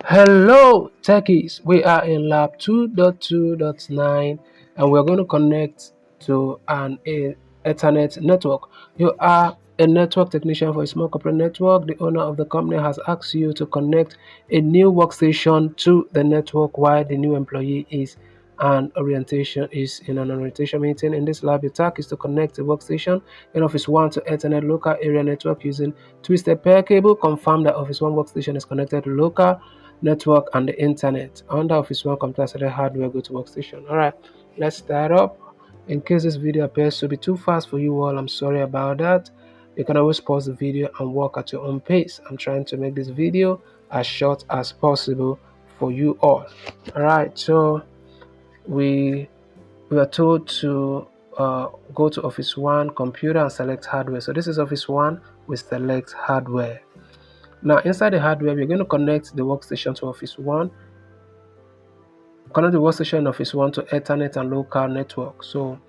Hello, techies. We are in lab 2.2.9 and we're going to connect to an Ethernet network. You are a network technician for a small corporate network. The owner of the company has asked you to connect a new workstation to the network while the new employee is in an orientation meeting. In this lab, your task is to connect the workstation in Office 1 to Ethernet local area network using twisted pair cable. Confirm that Office 1 workstation is connected to local network and the internet. Under Office 1 computer select hardware, go to workstation. Alright, let's start up. In case this video appears to be too fast for you all, I'm sorry about that. You can always pause the video and walk at your own pace. I'm trying to make this video as short as possible for you all. Alright, so we are told to go to Office 1 computer and select hardware. So this is Office 1, we select hardware. Now inside the hardware, we're going to connect the workstation to Office 1. Connect the workstation in Office 1 to Ethernet and local network. So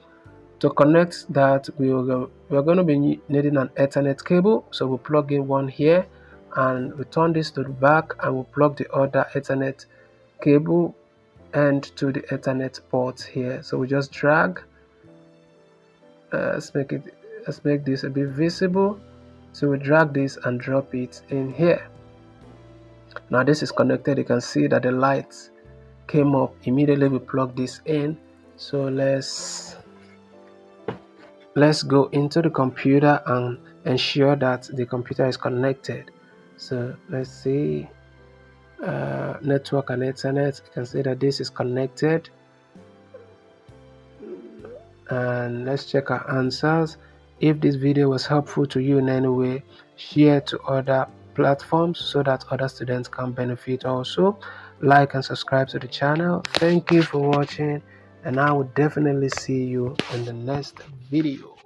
to connect that, we're going to be needing an Ethernet cable. So we'll plug in one here and return this to the back, and we'll plug the other Ethernet cable end to the Ethernet port here. So we just drag. Let's make this a bit visible. So we drag this and drop it in here. Now this is connected. You can see that the lights came up immediately. We plug this in. So let's go into the computer and ensure that the computer is connected. So let's see, network and Ethernet. You can see that this is connected, and let's check our answers. If this video was helpful to you in any way, share to other platforms so that other students can benefit also. Like and subscribe to the channel. Thank you for watching, and I will definitely see you in the next video.